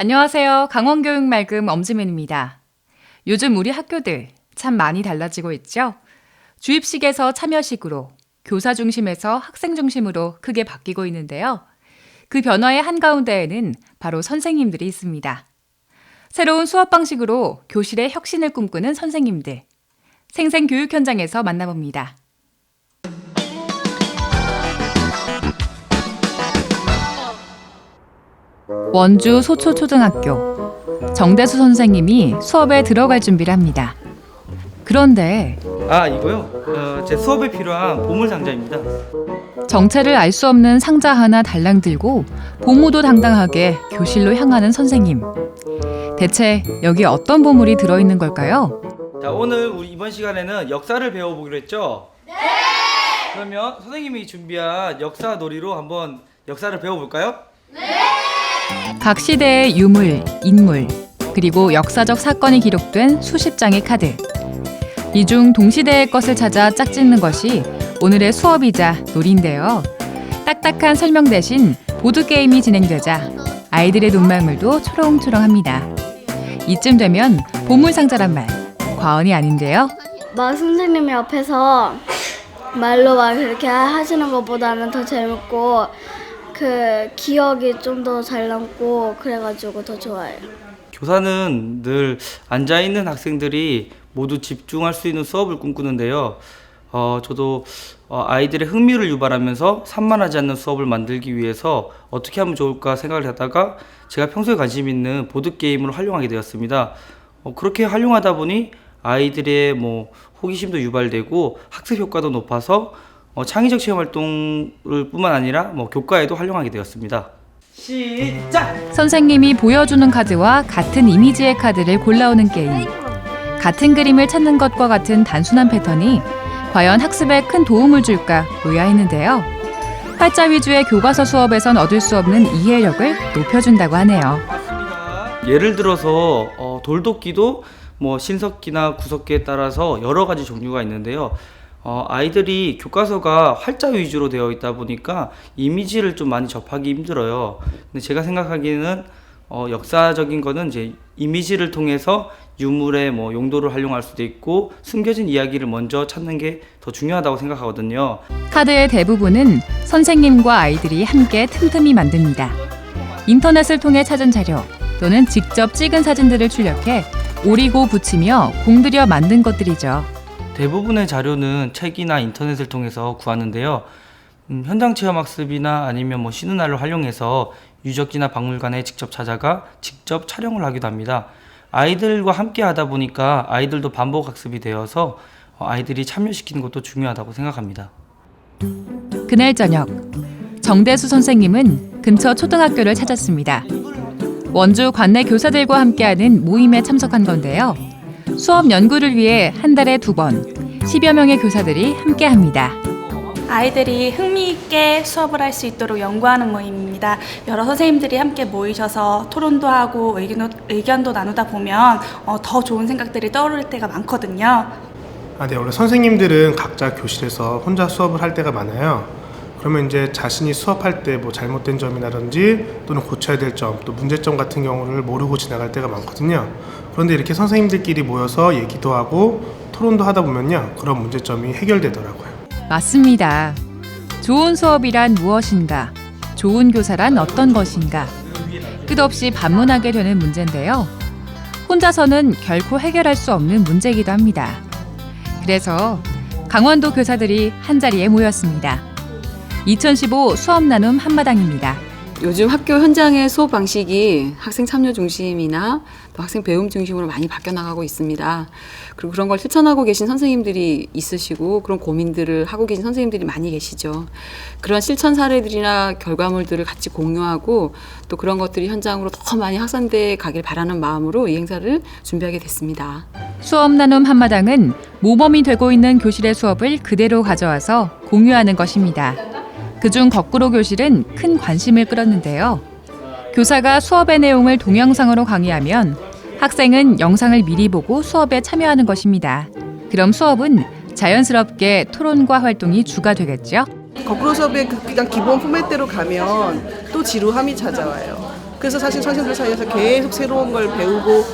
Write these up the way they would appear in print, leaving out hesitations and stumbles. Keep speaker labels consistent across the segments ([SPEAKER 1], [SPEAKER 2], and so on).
[SPEAKER 1] 안녕하세요. 강원교육말금 엄지민입니다. 요즘 우리 학교들 참 많이 달라지고 있죠? 주입식에서 참여식으로, 교사 중심에서 학생 중심으로 크게 바뀌고 있는데요. 그 변화의 한가운데에는 바로 선생님들이 있습니다. 새로운 수업 방식으로 교실의 혁신을 꿈꾸는 선생님들. 생생교육 현장에서 만나봅니다. 원주 소초초등학교. 정대수 선생님이 수업에 들어갈 준비를 합니다. 그런데
[SPEAKER 2] 이거요? 제 수업에 필요한 보물 상자입니다.
[SPEAKER 1] 정체를 알 수 없는 상자 하나 달랑 들고 보무도 당당하게 교실로 향하는 선생님. 대체 여기 어떤 보물이 들어있는 걸까요?
[SPEAKER 2] 자, 오늘 우리 이번 시간에는 역사를 배워보기로 했죠? 네! 그러면 선생님이 준비한 역사 놀이로 한번 역사를 배워볼까요?
[SPEAKER 1] 각 시대의 유물, 인물, 그리고 역사적 사건이 기록된 수십 장의 카드. 이 중 동시대의 것을 찾아 짝짓는 것이 오늘의 수업이자 놀이인데요. 딱딱한 설명 대신 보드게임이 진행되자 아이들의 눈망울도 초롱초롱합니다. 이쯤 되면 보물상자란 말, 과언이 아닌데요.
[SPEAKER 3] 막 선생님이 옆에서 말로 막 그렇게 하시는 것보다는 더 재밌고 그 기억이 좀 더 잘 남고 그래가지고 더 좋아해요.
[SPEAKER 2] 교사는 늘 앉아있는 학생들이 모두 집중할 수 있는 수업을 꿈꾸는데요. 저도 아이들의 흥미를 유발하면서 산만하지 않는 수업을 만들기 위해서 어떻게 하면 좋을까 생각을 하다가 제가 평소에 관심 있는 보드게임을 활용하게 되었습니다. 그렇게 활용하다 보니 아이들의 호기심도 유발되고 학습 효과도 높아서 창의적 체험 활동을 뿐만 아니라 교과에도 활용하게 되었습니다. 시작!
[SPEAKER 1] 선생님이 보여주는 카드와 같은 이미지의 카드를 골라오는 게임. 같은 그림을 찾는 것과 같은 단순한 패턴이 과연 학습에 큰 도움을 줄까 의아했는데요. 활자 위주의 교과서 수업에선 얻을 수 없는 이해력을 높여준다고 하네요.
[SPEAKER 2] 맞습니다. 예를 들어서 돌도끼도 신석기나 구석기에 따라서 여러 가지 종류가 있는데요. 아이들이 교과서가 활자 위주로 되어 있다 보니까 이미지를 좀 많이 접하기 힘들어요. 근데 제가 생각하기에는 역사적인 거는 이제 이미지를 통해서 유물의 용도를 활용할 수도 있고 숨겨진 이야기를 먼저 찾는 게 더 중요하다고 생각하거든요.
[SPEAKER 1] 카드의 대부분은 선생님과 아이들이 함께 틈틈이 만듭니다. 인터넷을 통해 찾은 자료 또는 직접 찍은 사진들을 출력해 오리고 붙이며 공들여 만든 것들이죠.
[SPEAKER 2] 대부분의 자료는 책이나 인터넷을 통해서 구하는데요. 현장 체험 학습이나 아니면 쉬는 날을 활용해서 유적지나 박물관에 직접 찾아가 직접 촬영을 하기도 합니다. 아이들과 함께 하다 보니까 아이들도 반복 학습이 되어서 아이들이 참여시키는 것도 중요하다고 생각합니다.
[SPEAKER 1] 그날 저녁, 정대수 선생님은 근처 초등학교를 찾았습니다. 원주 관내 교사들과 함께하는 모임에 참석한 건데요. 수업 연구를 위해 한 달에 2번 10여 명의 교사들이 함께합니다.
[SPEAKER 4] 아이들이 흥미있게 수업을 할 수 있도록 연구하는 모임입니다. 여러 선생님들이 함께 모이셔서 토론도 하고 의견도 나누다 보면 더 좋은 생각들이 떠오를 때가 많거든요.
[SPEAKER 5] 네, 원래 선생님들은 각자 교실에서 혼자 수업을 할 때가 많아요. 그러면 이제 자신이 수업할 때 잘못된 점이라든지 또는 고쳐야 될 점, 또 문제점 같은 경우를 모르고 지나갈 때가 많거든요. 그런데 이렇게 선생님들끼리 모여서 얘기도 하고 토론도 하다 보면요, 그런 문제점이 해결되더라고요.
[SPEAKER 1] 맞습니다. 좋은 수업이란 무엇인가? 좋은 교사란 어떤 것인가? 끝없이 반문하게 되는 문제인데요. 혼자서는 결코 해결할 수 없는 문제이기도 합니다. 그래서 강원도 교사들이 한자리에 모였습니다. 2015 수업 나눔 한마당입니다.
[SPEAKER 6] 요즘 학교 현장의 수업 방식이 학생 참여 중심이나 또 학생 배움 중심으로 많이 바뀌어 나가고 있습니다. 그리고 그런 걸 실천하고 계신 선생님들이 있으시고 그런 고민들을 하고 계신 선생님들이 많이 계시죠. 그런 실천 사례들이나 결과물들을 같이 공유하고 또 그런 것들이 현장으로 더 많이 확산돼 가길 바라는 마음으로 이 행사를 준비하게 됐습니다.
[SPEAKER 1] 수업 나눔 한마당은 모범이 되고 있는 교실의 수업을 그대로 가져와서 공유하는 것입니다. 그중 거꾸로 교실은 큰 관심을 끌었는데요. 교사가 수업의 내용을 동영상으로 강의하면 학생은 영상을 미리 보고 수업에 참여하는 것입니다. 그럼 수업은 자연스럽게 토론과 활동이 주가 되겠죠?
[SPEAKER 7] 거꾸로 수업의 그냥 기본 포맷대로 가면 또 지루함이 찾아와요. 그래서 사실 선생님들 사이에서 계속 새로운 걸 배우고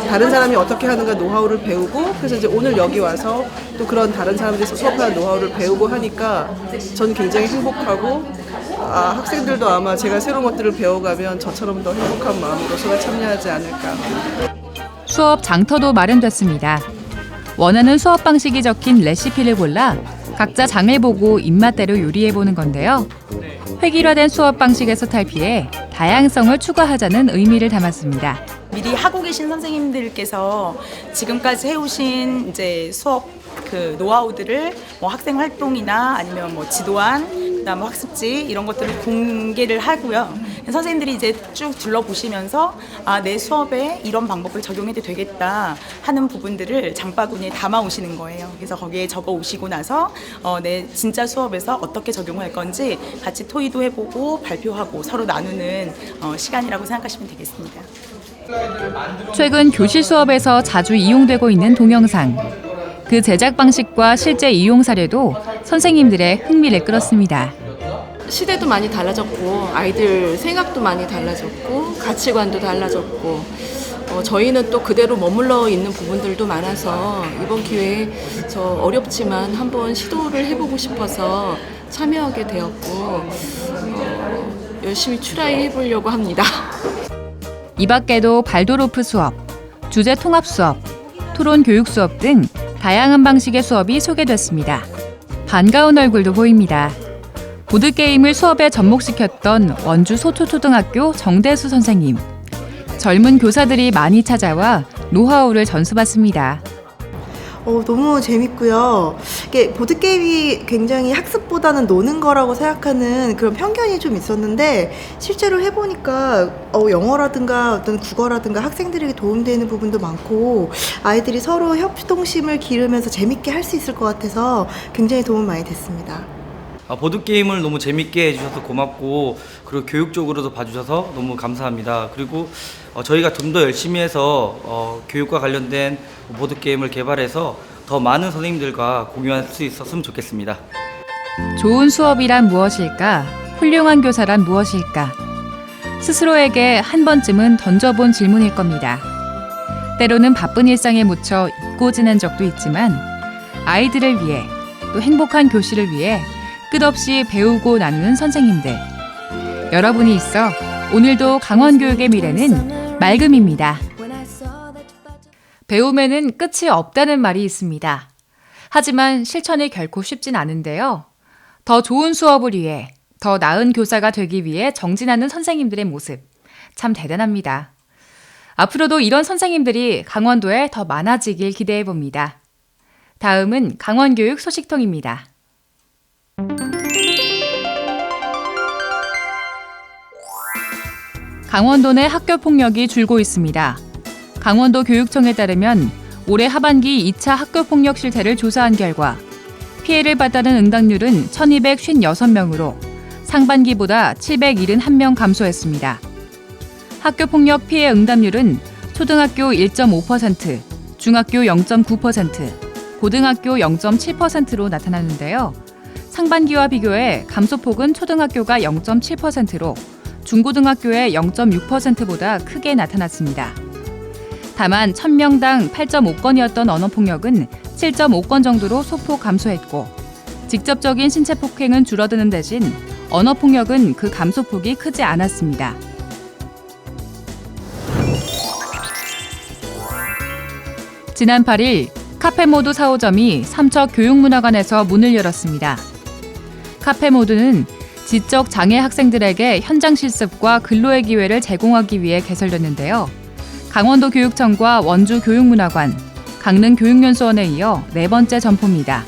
[SPEAKER 7] 다른 사람이 어떻게 하는가 노하우를 배우고 그래서 이제 오늘 여기 와서 또 그런 다른 사람들이 수업하는 노하우를 배우고 하니까 저는 굉장히 행복하고 학생들도 아마 제가 새로운 것들을 배워가면 저처럼 더 행복한 마음으로 수업에 참여하지 않을까.
[SPEAKER 1] 수업 장터도 마련됐습니다. 원하는 수업 방식이 적힌 레시피를 골라 각자 장을 보고 입맛대로 요리해보는 건데요. 획일화된 수업 방식에서 탈피해 다양성을 추가하자는 의미를 담았습니다.
[SPEAKER 8] 미리 하고 계신 선생님들께서 지금까지 해오신 이제 수업 그 노하우들을 뭐 학생 활동이나 아니면 뭐 지도안, 그다음 학습지 이런 것들을 공개를 하고요. 선생님들이 이제 쭉 둘러보시면서 내 수업에 이런 방법을 적용해도 되겠다 하는 부분들을 장바구니에 담아 오시는 거예요. 그래서 거기에 적어 오시고 나서 내 진짜 수업에서 어떻게 적용할 건지 같이 토의도 해보고 발표하고 서로 나누는 시간이라고 생각하시면 되겠습니다.
[SPEAKER 1] 최근 교실 수업에서 자주 이용되고 있는 동영상. 그 제작 방식과 실제 이용 사례도 선생님들의 흥미를 끌었습니다.
[SPEAKER 9] 시대도 많이 달라졌고 아이들 생각도 많이 달라졌고 가치관도 달라졌고 저희는 또 그대로 머물러 있는 부분들도 많아서 이번 기회에 저 어렵지만 한번 시도를 해보고 싶어서 참여하게 되었고 열심히 트라이 해보려고 합니다.
[SPEAKER 1] 이 밖에도 발도로프 수업, 주제 통합 수업, 토론 교육 수업 등 다양한 방식의 수업이 소개됐습니다. 반가운 얼굴도 보입니다. 보드게임을 수업에 접목시켰던 원주 소초초등학교 정대수 선생님. 젊은 교사들이 많이 찾아와 노하우를 전수받습니다.
[SPEAKER 10] 너무 재밌고요. 이게 보드게임이 굉장히 학습보다는 노는 거라고 생각하는 그런 편견이 좀 있었는데 실제로 해보니까 영어라든가 어떤 국어라든가 학생들에게 도움되는 부분도 많고 아이들이 서로 협동심을 기르면서 재밌게 할 수 있을 것 같아서 굉장히 도움 많이 됐습니다.
[SPEAKER 2] 보드게임을 너무 재밌게 해주셔서 고맙고 그리고 교육적으로도 봐주셔서 너무 감사합니다. 그리고 저희가 좀 더 열심히 해서 교육과 관련된 보드게임을 개발해서 더 많은 선생님들과 공유할 수 있었으면 좋겠습니다.
[SPEAKER 1] 좋은 수업이란 무엇일까? 훌륭한 교사란 무엇일까? 스스로에게 한 번쯤은 던져본 질문일 겁니다. 때로는 바쁜 일상에 묻혀 잊고 지낸 적도 있지만 아이들을 위해 또 행복한 교실을 위해 끝없이 배우고 나누는 선생님들. 여러분이 있어 오늘도 강원교육의 미래는 맑음입니다. 배움에는 끝이 없다는 말이 있습니다. 하지만 실천이 결코 쉽진 않은데요. 더 좋은 수업을 위해, 더 나은 교사가 되기 위해 정진하는 선생님들의 모습, 참 대단합니다. 앞으로도 이런 선생님들이 강원도에 더 많아지길 기대해봅니다. 다음은 강원교육 소식통입니다. 강원도 내 학교폭력이 줄고 있습니다. 강원도 교육청에 따르면 올해 하반기 2차 학교폭력 실태를 조사한 결과 피해를 봤다는 응답률은 1,256명으로 상반기보다 771명 감소했습니다. 학교폭력 피해 응답률은 초등학교 1.5%, 중학교 0.9%, 고등학교 0.7%로 나타나는데요. 상반기와 비교해 감소폭은 초등학교가 0.7%로 중고등학교의 0.6%보다 크게 나타났습니다. 다만 1000명당 8.5건이었던 언어폭력은 7.5건 정도로 소폭 감소했고 직접적인 신체 폭행은 줄어드는 대신 언어폭력은 그 감소폭이 크지 않았습니다. 지난 8일 카페모드 4호점이 삼척교육문화관에서 문을 열었습니다. 카페모드는 지적 장애 학생들에게 현장 실습과 근로의 기회를 제공하기 위해 개설됐는데요. 강원도 교육청과 원주 교육문화관, 강릉 교육연수원에 이어 4번째 점포입니다.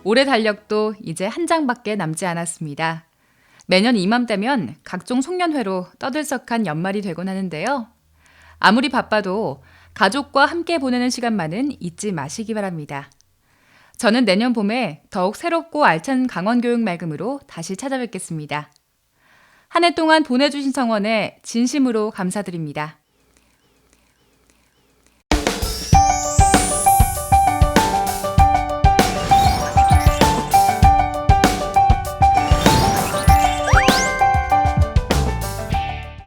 [SPEAKER 1] 올해 달력도 이제 한 장밖에 남지 않았습니다. 매년 이맘때면 각종 송년회로 떠들썩한 연말이 되곤 하는데요. 아무리 바빠도 가족과 함께 보내는 시간만은 잊지 마시기 바랍니다. 저는 내년 봄에 더욱 새롭고 알찬 강원교육 맑음으로 다시 찾아뵙겠습니다. 한 해 동안 보내주신 성원에 진심으로 감사드립니다.